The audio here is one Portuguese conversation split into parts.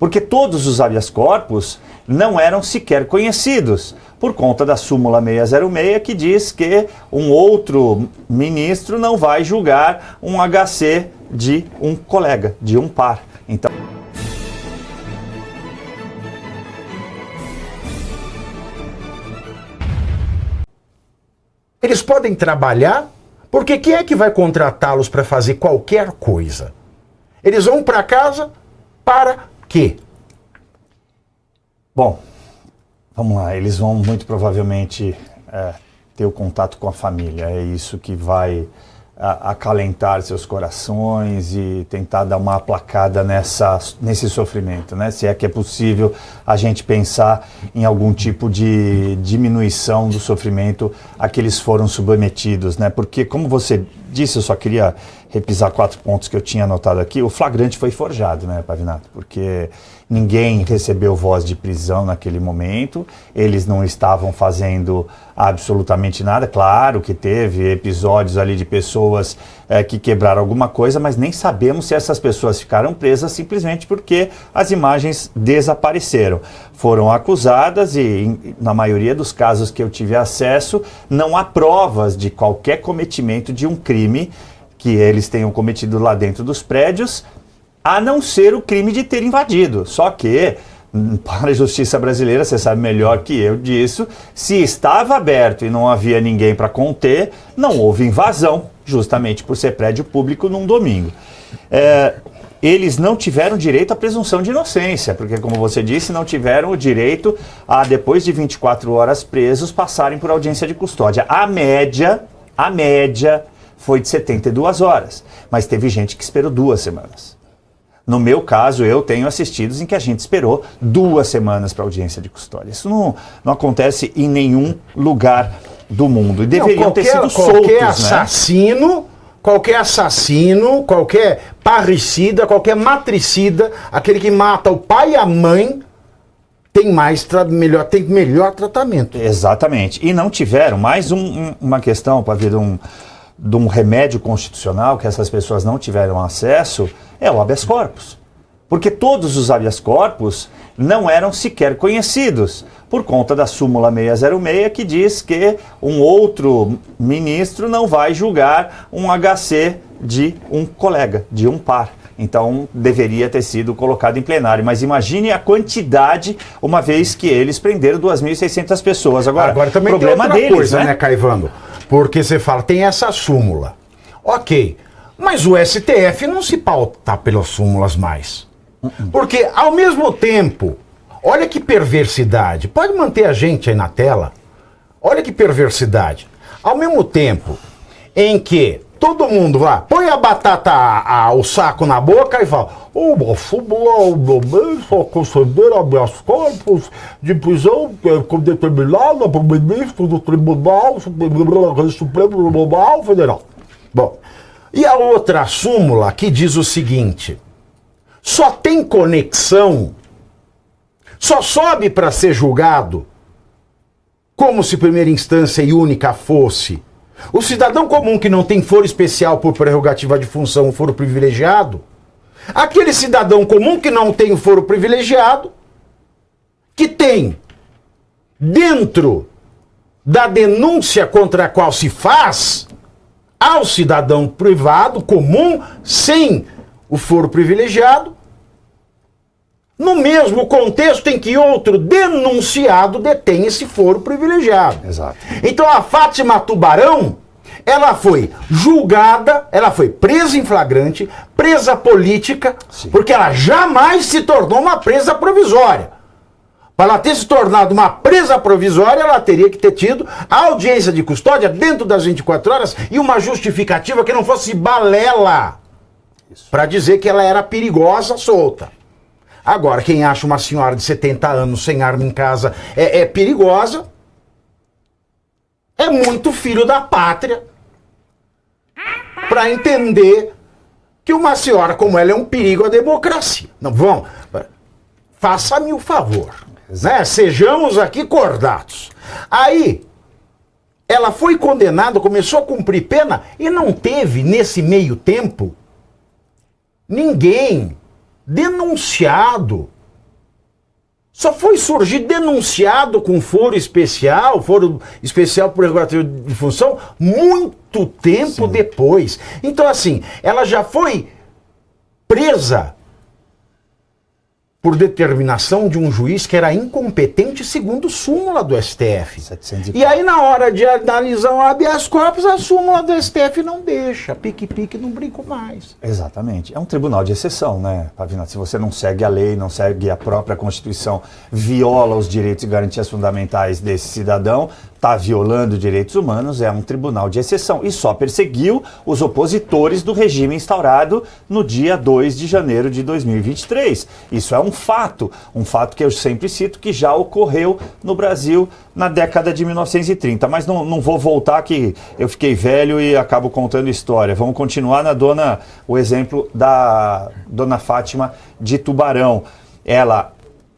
porque todos os habeas corpus não eram sequer conhecidos, por conta da súmula 606, que diz que um outro ministro não vai julgar um HC de um colega, de um par. Então... Eles podem trabalhar, porque quem é que vai contratá-los para fazer qualquer coisa? Eles vão para casa para quê? Bom, vamos lá, eles vão muito provavelmente ter o contato com a família, é isso que vai acalentar seus corações e tentar dar uma aplacada nesse sofrimento, né? Se é que é possível a gente pensar em algum tipo de diminuição do sofrimento a que eles foram submetidos, né? Porque, como você disse, eu só queria repisar 4 pontos que eu tinha anotado aqui. O flagrante foi forjado, né, Pavinato? Porque ninguém recebeu voz de prisão naquele momento, eles não estavam fazendo absolutamente nada. Claro que teve episódios ali de pessoas que quebraram alguma coisa, mas nem sabemos se essas pessoas ficaram presas simplesmente porque as imagens desapareceram. Foram acusadas e, na maioria dos casos que eu tive acesso, não há provas de qualquer cometimento de um crime que eles tenham cometido lá dentro dos prédios, a não ser o crime de ter invadido. Só que, para a justiça brasileira, você sabe melhor que eu disso, se estava aberto e não havia ninguém para conter, não houve invasão, justamente por ser prédio público num domingo. Eles não tiveram direito à presunção de inocência, porque, como você disse, não tiveram o direito a, depois de 24 horas presos, passarem por audiência de custódia. A média foi de 72 horas, mas teve gente que esperou 2 semanas. No meu caso, eu tenho assistidos em que a gente esperou 2 semanas para audiência de custódia. Isso não acontece em nenhum lugar do mundo. E deveriam ter sido soltos, Qualquer assassino, qualquer parricida, qualquer matricida, aquele que mata o pai e a mãe, tem melhor tratamento. Exatamente. E não tiveram mais uma questão para vir de um remédio constitucional que essas pessoas não tiveram acesso, é o habeas corpus. Porque todos os habeas corpus não eram sequer conhecidos, por conta da súmula 606, que diz que um outro ministro não vai julgar um HC de um colega, de um par. Então, deveria ter sido colocado em plenário. Mas imagine a quantidade, uma vez que eles prenderam 2.600 pessoas. Agora também problema tem outra deles, coisa, né, Caivando? Porque você fala, tem essa súmula. Ok, mas o STF não se pauta pelas súmulas mais. Porque, ao mesmo tempo, olha que perversidade. Pode manter a gente aí na tela. Olha que perversidade. Ao mesmo tempo em que todo mundo vai, põe a batata, o saco na boca e fala: uma súmula só conceder habeas corpus de prisão determinada por ministro do Tribunal Supremo Tribunal Federal. Bom, e a outra súmula que diz o seguinte: só tem conexão, só sobe para ser julgado, como se primeira instância e única fosse o cidadão comum que não tem foro especial por prerrogativa de função, foro privilegiado, aquele cidadão comum que não tem o foro privilegiado, que tem, dentro da denúncia contra a qual se faz, ao cidadão privado comum, sem o foro privilegiado, no mesmo contexto em que outro denunciado detém esse foro privilegiado. Exato. Então a Fátima Tubarão, ela foi julgada, ela foi presa em flagrante, presa política, sim, porque ela jamais se tornou uma presa provisória. Para ela ter se tornado uma presa provisória, ela teria que ter tido a audiência de custódia dentro das 24 horas e uma justificativa que não fosse balela, para dizer que ela era perigosa solta. Agora, quem acha uma senhora de 70 anos sem arma em casa é perigosa, é muito filho da pátria para entender que uma senhora como ela é um perigo à democracia. Não, vamos, faça-me o favor, né? Sejamos aqui cordatos. Aí, ela foi condenada, começou a cumprir pena e não teve, nesse meio tempo, ninguém denunciado só foi surgir denunciado com foro especial por regulativo de função, muito tempo depois. Então, assim, ela já foi presa por determinação de um juiz que era incompetente segundo súmula do STF. 704. E aí, na hora de analisar o habeas corpus, a súmula do STF não deixa. Pique-pique, não brinco mais. Exatamente. É um tribunal de exceção, né, Pavinato? Se você não segue a lei, não segue a própria Constituição, viola os direitos e garantias fundamentais desse cidadão, está violando direitos humanos, é um tribunal de exceção. E só perseguiu os opositores do regime instaurado no dia 2 de janeiro de 2023. Isso é um fato que eu sempre cito, que já ocorreu no Brasil na década de 1930. Mas não vou voltar, que eu fiquei velho e acabo contando história. Vamos continuar o exemplo da dona Fátima de Tubarão. Ela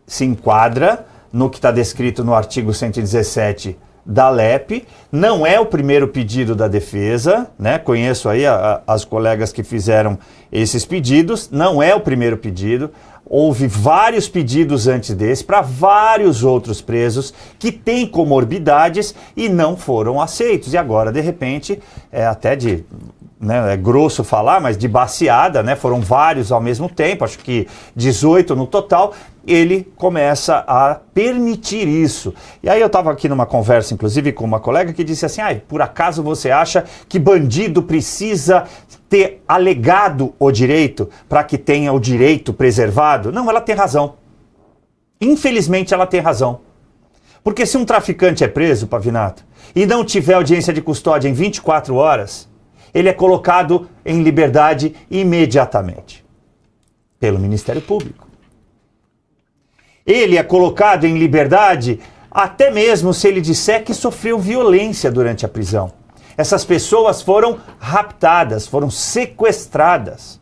se enquadra no que está descrito no artigo 117 da LEP, não é o primeiro pedido da defesa, né? Conheço aí as colegas que fizeram esses pedidos, não é o primeiro pedido, houve vários pedidos antes desse para vários outros presos que têm comorbidades e não foram aceitos. E agora, de repente, é grosso falar, mas de baseada, né? Foram vários ao mesmo tempo, acho que 18 no total, ele começa a permitir isso. E aí eu estava aqui numa conversa, inclusive, com uma colega que disse assim, por acaso você acha que bandido precisa ter alegado o direito para que tenha o direito preservado? Não, ela tem razão. Infelizmente ela tem razão. Porque se um traficante é preso, Pavinato, e não tiver audiência de custódia em 24 horas, ele é colocado em liberdade imediatamente pelo Ministério Público. Ele é colocado em liberdade até mesmo se ele disser que sofreu violência durante a prisão. Essas pessoas foram raptadas, foram sequestradas,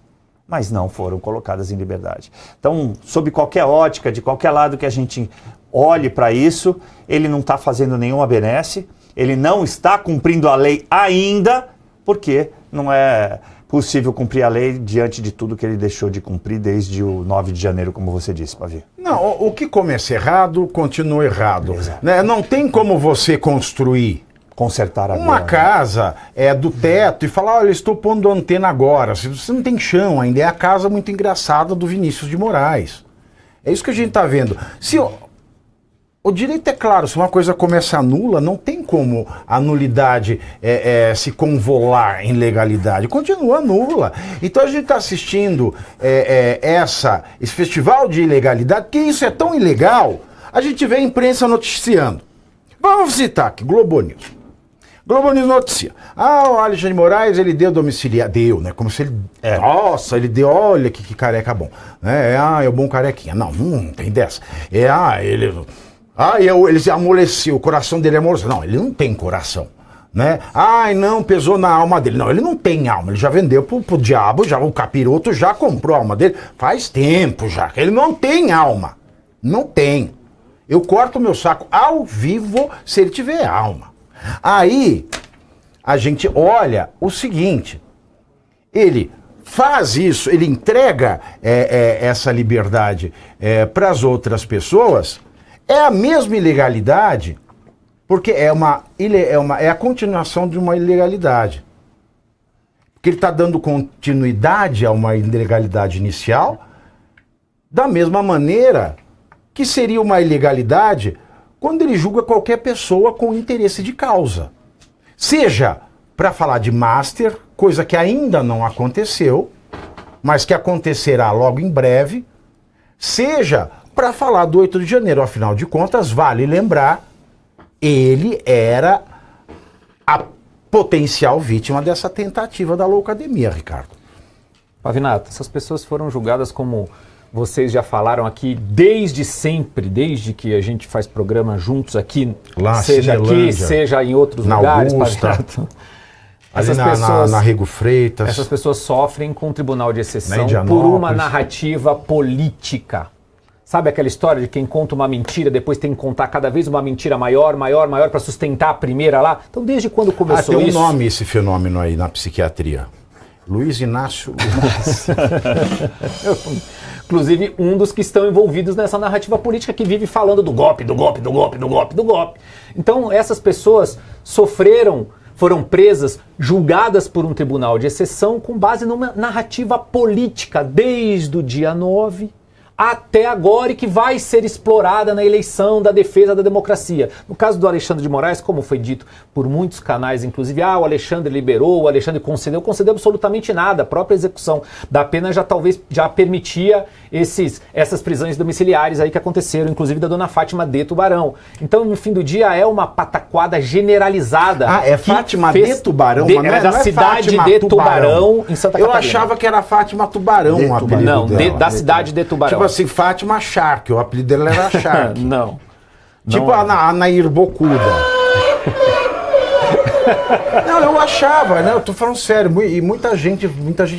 mas não foram colocadas em liberdade. Então, sob qualquer ótica, de qualquer lado que a gente olhe para isso, ele não está fazendo nenhuma benesse, ele não está cumprindo a lei ainda, porque não é possível cumprir a lei diante de tudo que ele deixou de cumprir desde o 9 de janeiro, como você disse, Pavi. Não, o que começa errado, continua errado. Né? Não tem como você consertar agora. Uma casa do teto e falar, olha, estou pondo antena agora. Se você não tem chão ainda, é a casa muito engraçada do Vinícius de Moraes. É isso que a gente está vendo. O direito é claro, se uma coisa começa nula, não tem como a nulidade se convolar em legalidade. Continua nula. Então a gente está assistindo esse festival de ilegalidade, porque isso é tão ilegal, a gente vê a imprensa noticiando. Vamos citar aqui, Globo News. Globo News noticia. O Alexandre de Moraes, ele deu domiciliar. Deu, né? Como se ele... Nossa, ele deu, olha que careca bom. É o bom carequinha. Não tem dessa. Ele se amoleceu, o coração dele amoleceu. Não, ele não tem coração, né? Não, pesou na alma dele. Não, ele não tem alma, ele já vendeu pro diabo, o capiroto já comprou a alma dele. Faz tempo já, ele não tem alma. Não tem. Eu corto o meu saco ao vivo se ele tiver alma. Aí, a gente olha o seguinte, ele faz isso, ele entrega essa liberdade para as outras pessoas. É a mesma ilegalidade, porque é a continuação de uma ilegalidade. Porque ele está dando continuidade a uma ilegalidade inicial, da mesma maneira que seria uma ilegalidade quando ele julga qualquer pessoa com interesse de causa. Seja para falar de master, coisa que ainda não aconteceu, mas que acontecerá logo em breve, seja para falar do 8 de janeiro. Afinal de contas, vale lembrar, ele era a potencial vítima dessa tentativa da loucademia, Ricardo. Pavinato, essas pessoas foram julgadas, como vocês já falaram aqui, desde sempre, desde que a gente faz programa juntos aqui, lá, seja aqui, seja em outros lugares, Pavinato. Na Rego Freitas. Essas pessoas sofrem com o Tribunal de Exceção por uma narrativa política. Sabe aquela história de quem conta uma mentira, depois tem que contar cada vez uma mentira maior, para sustentar a primeira lá? Então, desde quando começou isso... Tem um nome esse fenômeno aí na psiquiatria. Luiz Inácio. inclusive um dos que estão envolvidos nessa narrativa política que vive falando do golpe, do golpe, do golpe, do golpe, do golpe. Então essas pessoas foram presas, julgadas por um tribunal de exceção com base numa narrativa política desde o dia 9 até agora e que vai ser explorada na eleição da defesa da democracia. No caso do Alexandre de Moraes, como foi dito por muitos canais, inclusive, o Alexandre liberou, o Alexandre concedeu absolutamente nada. A própria execução da pena talvez já permitia essas prisões domiciliares aí que aconteceram, inclusive da dona Fátima de Tubarão. Então, no fim do dia, é uma pataquada generalizada. É Fátima de Tubarão? Mas é da cidade de Tubarão, em Santa Catarina. Eu achava que era Fátima Tubarão o apelido dela. Não, da cidade de Tubarão. Tipo assim, Fátima Shark, o apelido dela era Shark. Não. Tipo a Nair Bocuda. Não, eu achava, né? Eu tô falando sério, e muita gente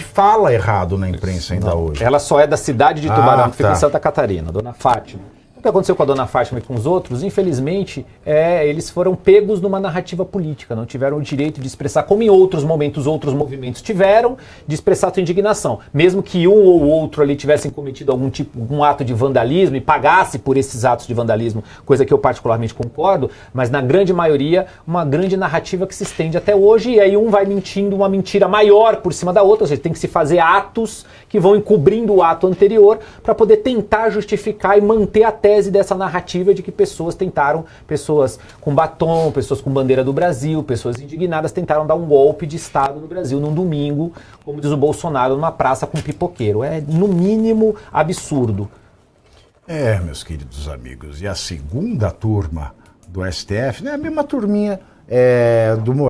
fala errado na imprensa ainda hoje. Ela só é da cidade de Tubarão, que fica em Santa Catarina, Dona Fátima. O que aconteceu com a Dona Fátima e com os outros, infelizmente, eles foram pegos numa narrativa política, não tiveram o direito de expressar, como em outros momentos, outros movimentos tiveram, de expressar sua indignação. Mesmo que um ou outro ali tivessem cometido algum ato de vandalismo e pagasse por esses atos de vandalismo, coisa que eu particularmente concordo, mas na grande maioria, uma grande narrativa que se estende até hoje, e aí um vai mentindo uma mentira maior por cima da outra, ou seja, tem que se fazer atos que vão encobrindo o ato anterior para poder tentar justificar e manter a tese dessa narrativa de que pessoas com batom, pessoas com bandeira do Brasil, pessoas indignadas tentaram dar um golpe de Estado no Brasil num domingo, como diz o Bolsonaro, numa praça com pipoqueiro. É, no mínimo, absurdo. Meus queridos amigos, e a segunda turma do STF, né, a mesma turminha do